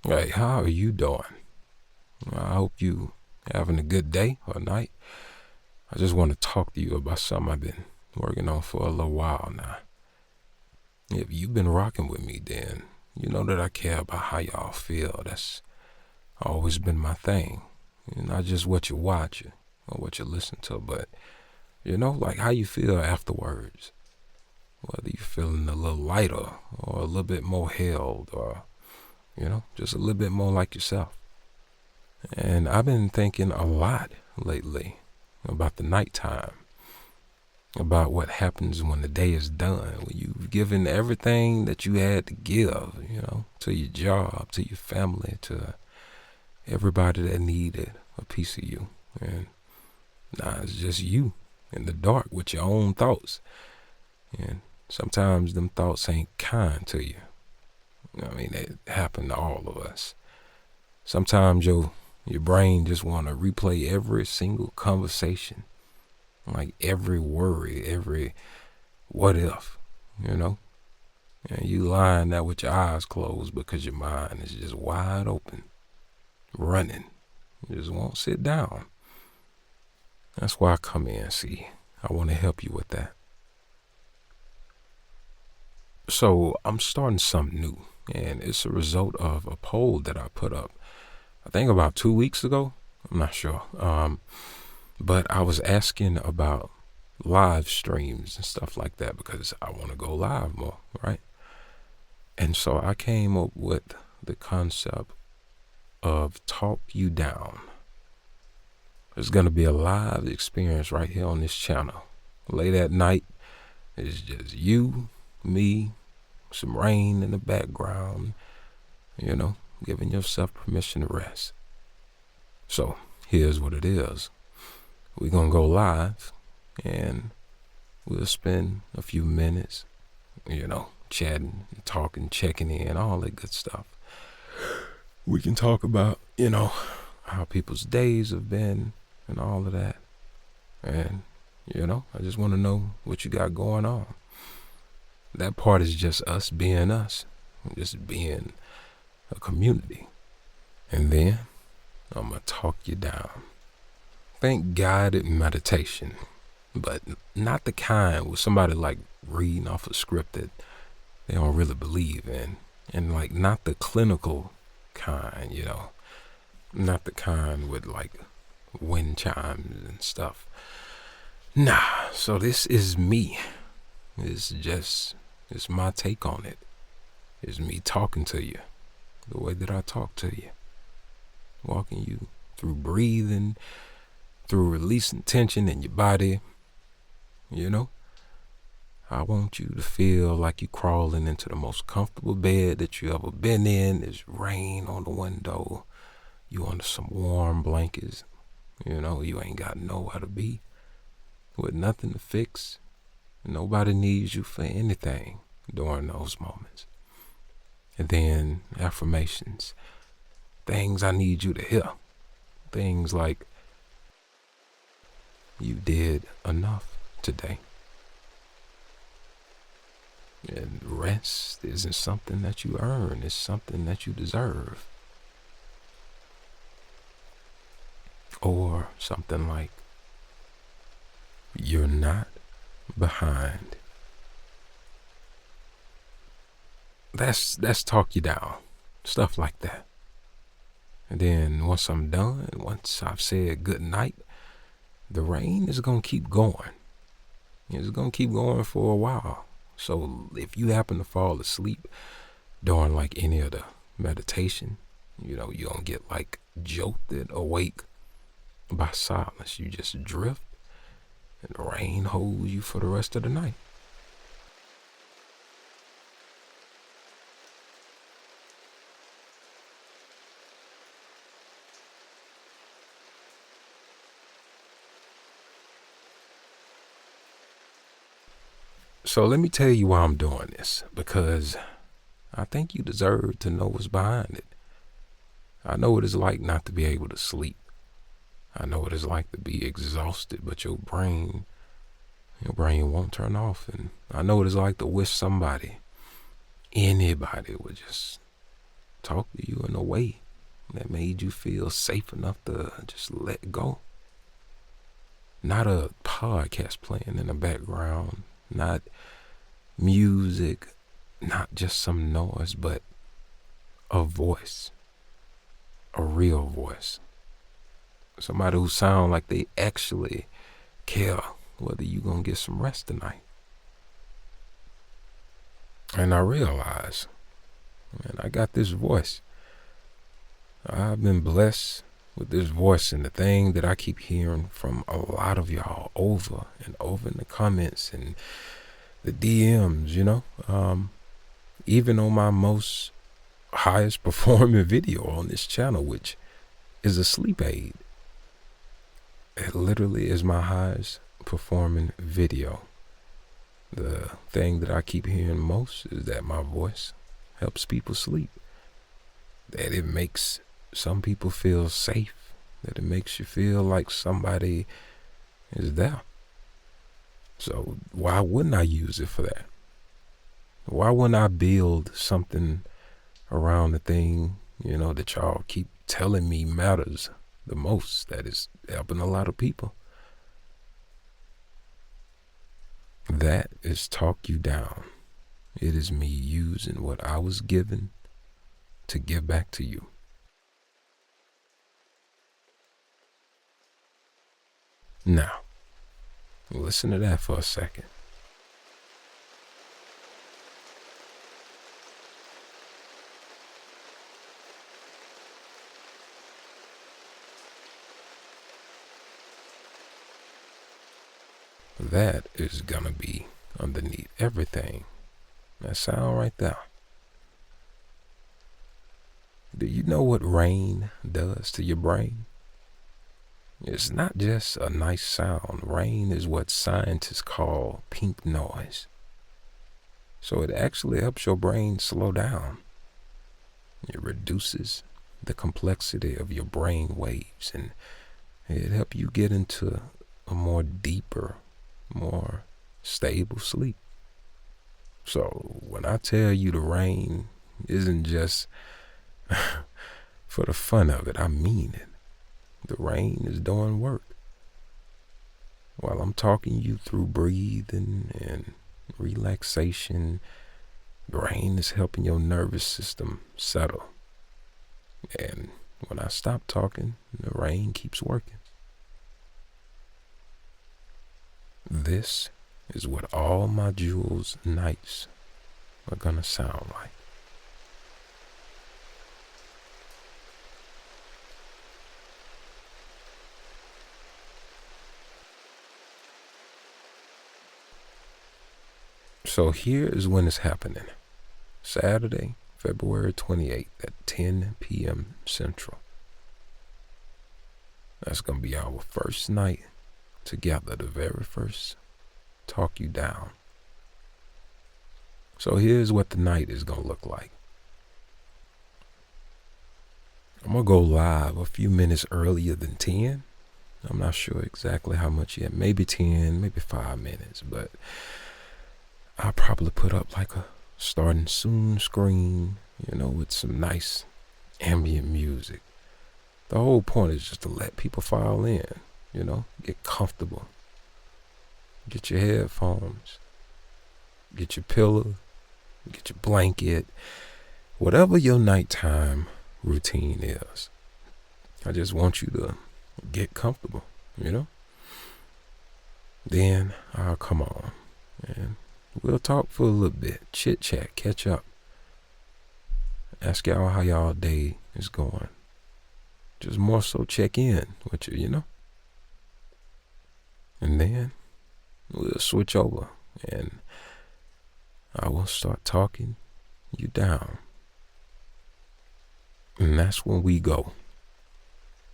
Hey, how are you doing? I hope you having a good day or night. I just want to talk to you about something I've been working on for a little while now. If you've been rocking with me, then you know that I care about how y'all feel. That's always been my thing. Not just what you watch or what you listen to, but like how you feel afterwards. Whether you're feeling a little lighter or a little bit more held or, just a little bit more like yourself. And I've been thinking a lot lately about the nighttime, about what happens when the day is done, when you've given everything that you had to give, to your job, to your family, to everybody that needed a piece of you. And now it's just you in the dark with your own thoughts. And sometimes them thoughts ain't kind to you. It happen to all of us. Sometimes your brain just want to replay every single conversation, like every worry, every what if, and you lying there with your eyes closed because your mind is just wide open, running. You just won't sit down. That's why I come in, see. I want to help you with that. So I'm starting something new, and it's a result of a poll that I put up, I think about 2 weeks ago. I'm not sure. But I was asking about live streams and stuff like that because I want to go live more, right? And so I came up with the concept of Talk You Down. There's going to be a live experience right here on this channel. Late at night, it's just you, me, some rain in the background, giving yourself permission to rest. So here's what it is. We're going to go live and we'll spend a few minutes, chatting, talking, checking in, all that good stuff. We can talk about, how people's days have been and all of that. And, I just want to know what you got going on. That part is just us being us, just being a community. And then I'm going to talk you down. Think guided meditation, but not the kind with somebody like reading off a script that they don't really believe in. And like not the clinical kind, not the kind with like wind chimes and stuff. Nah, so this is me. It's my take on it. It's me talking to you the way that I talk to you. Walking you through breathing, through releasing tension in your body. I want you to feel like you're crawling into the most comfortable bed that you ever been in. There's rain on the window. You under some warm blankets. You ain't got nowhere to be with nothing to fix. Nobody needs you for anything during those moments. And then affirmations. Things I need you to hear. Things like, you did enough today. And rest isn't something that you earn. It's something that you deserve. Or something like, you're not behind. That's talk you down. Stuff like that. And then once I'm done, once I've said good night, the rain is going to keep going. It's going to keep going for a while. So if you happen to fall asleep during like any of the meditation, you don't get like jolted awake by silence. You just drift and the rain holds you for the rest of the night. So let me tell you why I'm doing this, because I think you deserve to know what's behind it. I know what it's like not to be able to sleep. I know what it's like to be exhausted, but your brain won't turn off. And I know what it's like to wish anybody would just talk to you in a way that made you feel safe enough to just let go. Not a podcast playing in the background, not music, not just some noise, but a voice, a real voice. Somebody who sound like they actually care whether you gonna get some rest tonight. And I realize, man, I got this voice. I've been blessed with this voice, and the thing that I keep hearing from a lot of y'all over and over in the comments and the DMs, even on my most highest performing video on this channel, which is a sleep aid. It literally is my highest performing video. The thing that I keep hearing most is that my voice helps people sleep, that it makes some people feel safe, that it makes you feel like somebody is there. So why wouldn't I use it for that? Why wouldn't I build something around the thing, that y'all keep telling me matters the most, that is helping a lot of people? That is Talk You Down. It is me using what I was given to give back to you. Now, listen to that for a second. That is gonna be underneath everything. That sound right there. Do you know what rain does to your brain? It's not just a nice sound. Rain is what scientists call pink noise. So it actually helps your brain slow down. It reduces the complexity of your brain waves, and it helps you get into a more deeper, more stable sleep. So when I tell you the rain isn't just for the fun of it, I mean it. The rain is doing work. While I'm talking you through breathing and relaxation, the rain is helping your nervous system settle. And when I stop talking, the rain keeps working. This is what all my Jules nights are gonna sound like. So here is when it's happening. Saturday, February 28th at 10 p.m. Central. That's going to be our first night together, the very first Talk You Down. So here's what the night is going to look like. I'm going to go live a few minutes earlier than 10. I'm not sure exactly how much yet. Maybe 10, maybe 5 minutes, but I'll probably put up like a starting soon screen, with some nice ambient music. The whole point is just to let people file in, get comfortable. Get your headphones, get your pillow, get your blanket, whatever your nighttime routine is. I just want you to get comfortable, Then I'll come on and we'll talk for a little bit, chit chat, catch up. Ask y'all how y'all day is going. Just more so check in with you, And then we'll switch over and I will start talking you down. And that's when we go.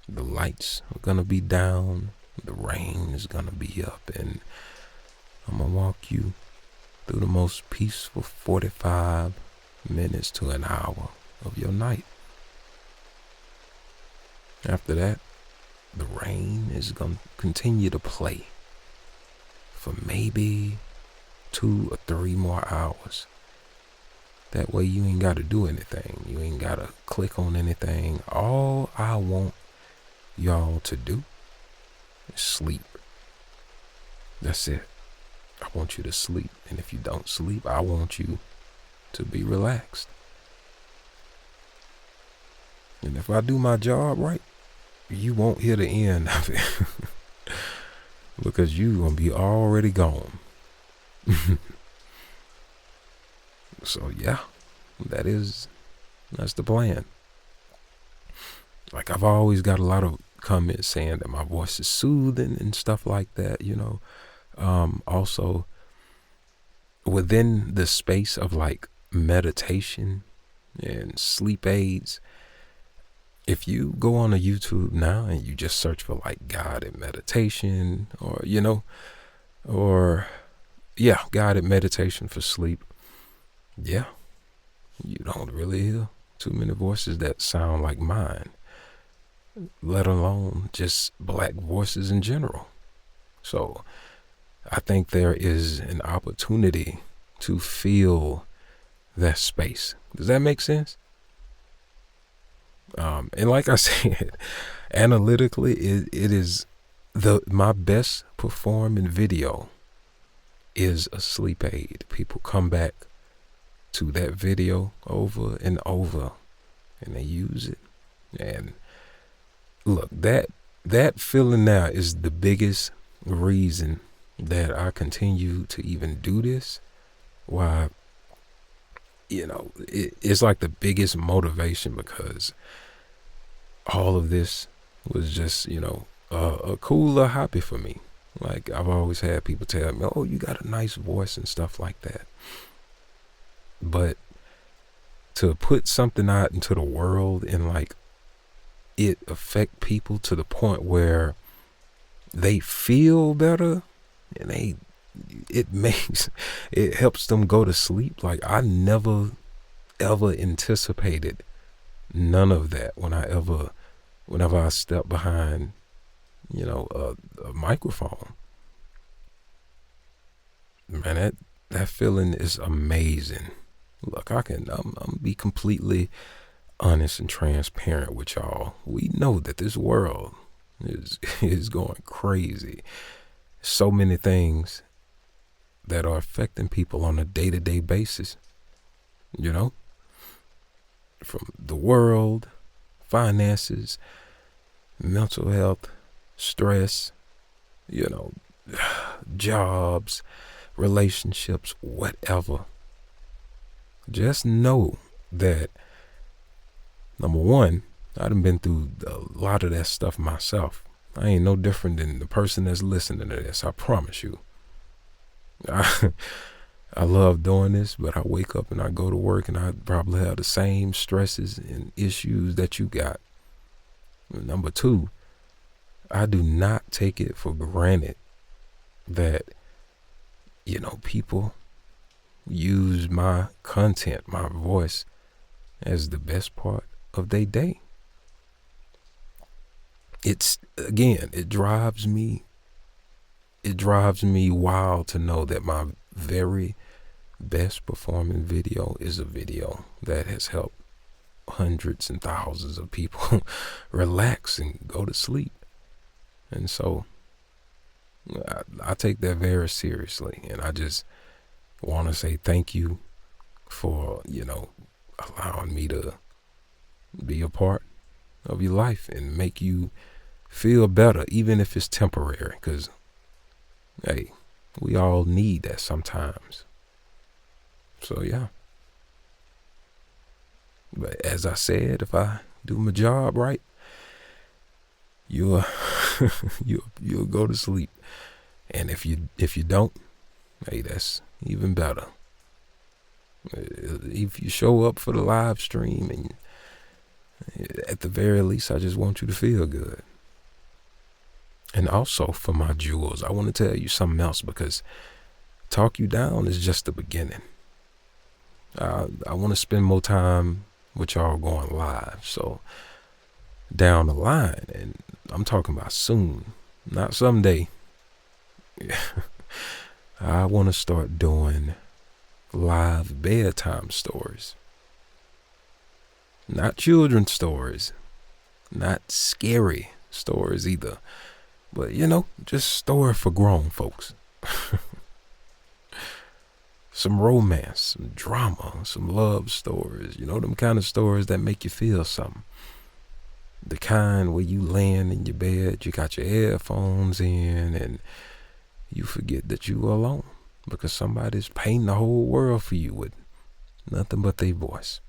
The lights are gonna be down, the rain is gonna be up, and I'm gonna walk you through the most peaceful 45 minutes to an hour of your night. After that, the rain is going to continue to play for maybe 2 or 3 more hours. That way you ain't got to do anything. You ain't got to click on anything. All I want y'all to do is sleep. That's it. I want you to sleep. And if you don't sleep, I want you to be relaxed. And if I do my job right, you won't hear the end of it. Because you gonna be already gone. So yeah, that's the plan. Like, I've always got a lot of comments saying that my voice is soothing and stuff like that, Also, within the space of like meditation and sleep aids, if you go on a YouTube now and you just search for like guided meditation guided meditation for sleep, you don't really hear too many voices that sound like mine, let alone just black voices in general. So I think there is an opportunity to fill that space. Does that make sense? And like I said, analytically, it is my best performing video is a sleep aid. People come back to that video over and over, and they use it. And look, that feeling now is the biggest reason that I continue to even do this. Why, it's like the biggest motivation, because all of this was just, a cooler hobby for me. Like, I've always had people tell me, oh, you got a nice voice and stuff like that. But to put something out into the world and like it affect people to the point where they feel better and it helps them go to sleep. Like, I never ever anticipated none of that whenever I step behind a microphone. Man, that feeling is amazing. Look, I'm be completely honest and transparent with y'all. We know that this world is going crazy. So many things that are affecting people on a day-to-day basis. From the world, finances, mental health, stress, jobs, relationships, whatever. Just know that, number one, I done been through a lot of that stuff myself. I ain't no different than the person that's listening to this, I promise you. I love doing this, but I wake up and I go to work and I probably have the same stresses and issues that you got. Number two, I do not take it for granted that, people use my content, my voice, as the best part of their day. It drives me wild to know that my very best performing video is a video that has helped hundreds and thousands of people relax and go to sleep. And so I take that very seriously, and I just want to say thank you for allowing me to be a part of your life and make you feel better, even if it's temporary, because hey, we all need that sometimes. So yeah. But as I said, if I do my job right, you'll go to sleep. And if you don't, hey, that's even better. If you show up for the live stream, and at the very least, I just want you to feel good. And also, for my jewels, I want to tell you something else, because Talk You Down is just the beginning. I want to spend more time with y'all going live. So down the line, and I'm talking about soon, not someday, I want to start doing live bedtime stories. Not children's stories, not scary stories either, but just story for grown folks. Some romance, some drama, some love stories, them kind of stories that make you feel something. The kind where you laying in your bed, you got your headphones in, and you forget that you are alone because somebody's painting the whole world for you with nothing but their voice.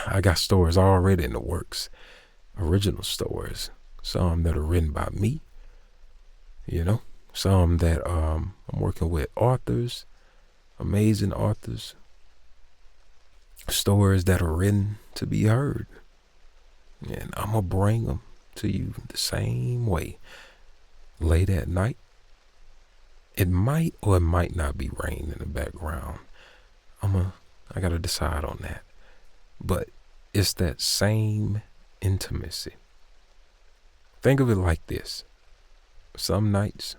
I got stories already in the works, original stories, some that are written by me, some that I'm working with authors, amazing authors, stories that are written to be heard. And I'm going to bring them to you the same way. Late at night, it might or it might not be rain in the background. I got to decide on that. But it's that same intimacy. Think of it like this. Some nights,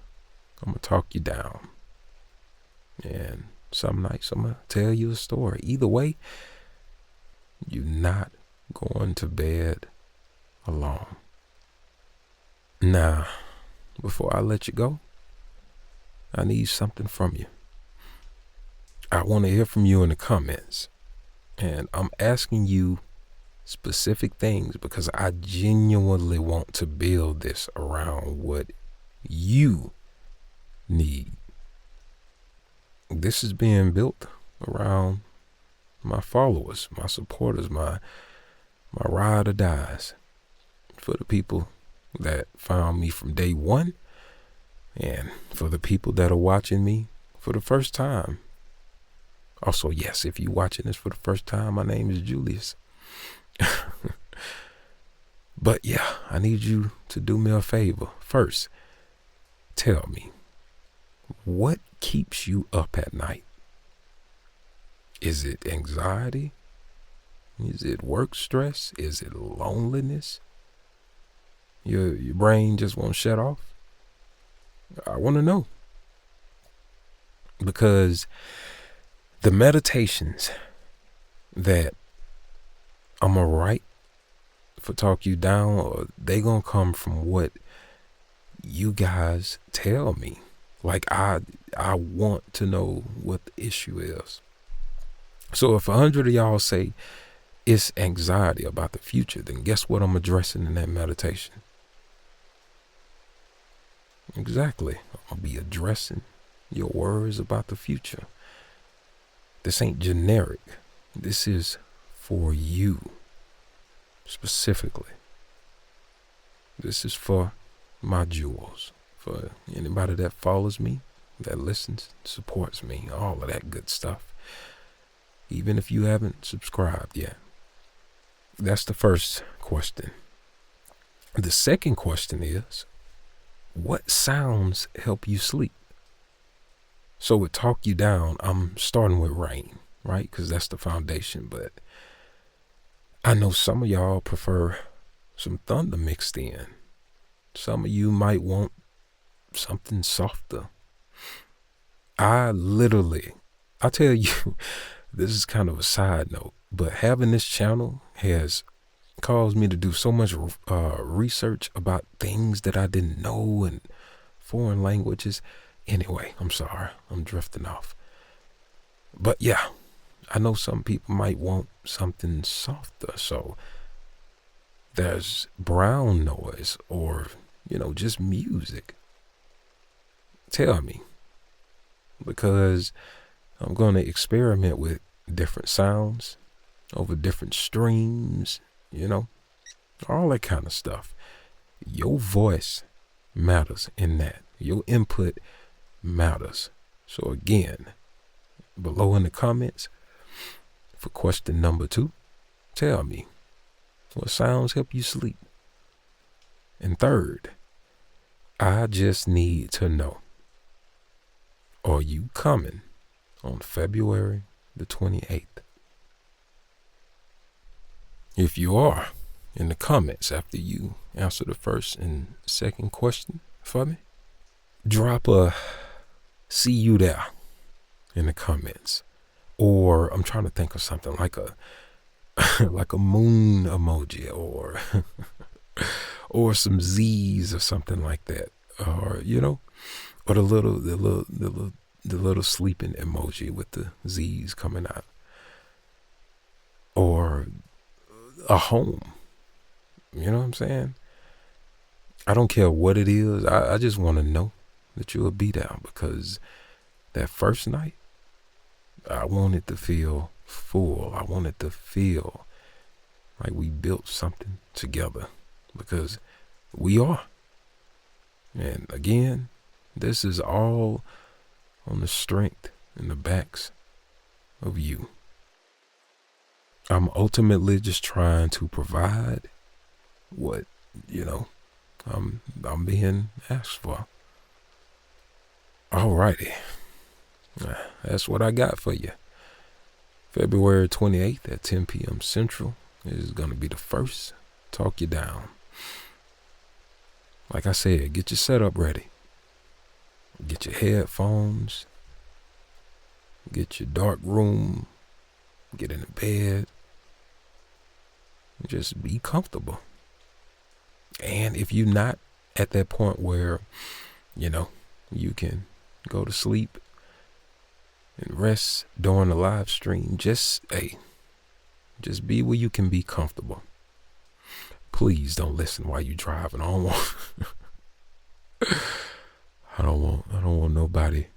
I'm going to talk you down. And some nights, I'm going to tell you a story. Either way, you're not going to bed alone. Now, before I let you go, I need something from you. I want to hear from you in the comments. And I'm asking you specific things because I genuinely want to build this around what you need. This is being built around my followers, my supporters, my ride or dies. For the people that found me from day one, and for the people that are watching me for the first time. Also, yes, if you're watching this for the first time, my name is Julius. But yeah, I need you to do me a favor. First, tell me, what keeps you up at night? Is it anxiety? Is it work stress? Is it loneliness? Your brain just won't shut off? I want to know. Because the meditations that I'm going to write for Talk You Down, or they going to come from what you guys tell me. Like I want to know what the issue is. So if 100 of y'all say it's anxiety about the future, then guess what I'm addressing in that meditation? Exactly. I'm going to be addressing your worries about the future. This ain't generic. This is for you specifically. This is for my jewels, for anybody that follows me, that listens, supports me, all of that good stuff. Even if you haven't subscribed yet. That's the first question. The second question is, what sounds help you sleep? So with Talk You Down, I'm starting with rain, right? Because that's the foundation. But I know some of y'all prefer some thunder mixed in. Some of you might want something softer. I'll tell you, this is kind of a side note, but having this channel has caused me to do so much research about things that I didn't know and foreign languages. Anyway, I'm sorry, I'm drifting off. But yeah, I know some people might want something softer. So there's brown noise or, just music. Tell me, because I'm going to experiment with different sounds over different streams, all that kind of stuff. Your voice matters in that. Your input matters. So again, below in the comments for question number 2, tell me, what sounds help you sleep? And third, I just need to know, are you coming on February the 28th? If you are, in the comments after you answer the first and second question for me, drop a see you there in the comments. Or I'm trying to think of something like a like a moon emoji, or some Z's or something like that, or or the little sleeping emoji with the Z's coming out, or a home. You know what I'm saying? I don't care what it is. I just want to know that you'll be down, because that first night, I wanted to feel full. I wanted to feel like we built something together, because we are. And again, this is all on the strength and the backs of you. I'm ultimately just trying to provide what, I'm being asked for. Alrighty. That's what I got for you. February 28th at 10 p.m. Central is going to be the first Talk You Down. Like I said, get your setup ready. Get your headphones. Get your dark room. Get in the bed. Just be comfortable. And if you're not at that point where, you can go to sleep and rest during the live stream, just be where you can be comfortable. Please don't listen while you're driving. I don't want nobody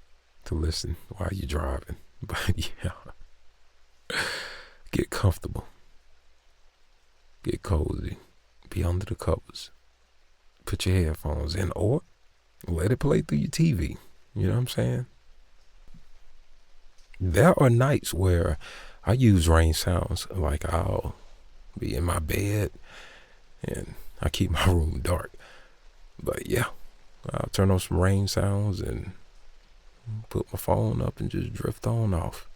to listen while you're driving. But yeah, get comfortable. Get cozy. Be under the covers. Put your headphones in, or let it play through your TV. You know what I'm saying? There are nights where I use rain sounds. Like I'll be in my bed and I keep my room dark. But yeah, I'll turn on some rain sounds and put my phone up and just drift on off.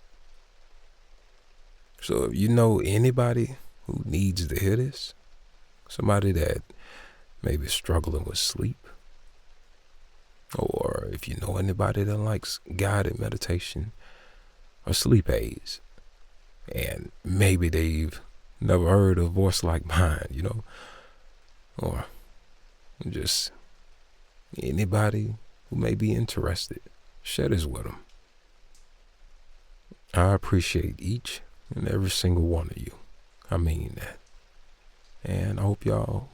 So if you know anybody who needs to hear this, somebody that maybe struggling with sleep, or if you know anybody that likes guided meditation or sleep aids, and maybe they've never heard a voice like mine, or just anybody who may be interested, share this with them. I appreciate each and every single one of you. I mean that. And I hope y'all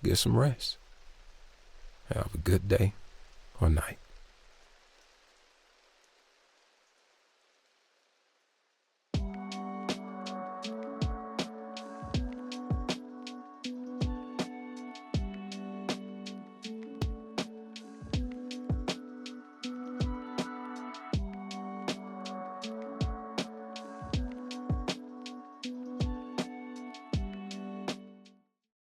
get some rest. Have a good day or night.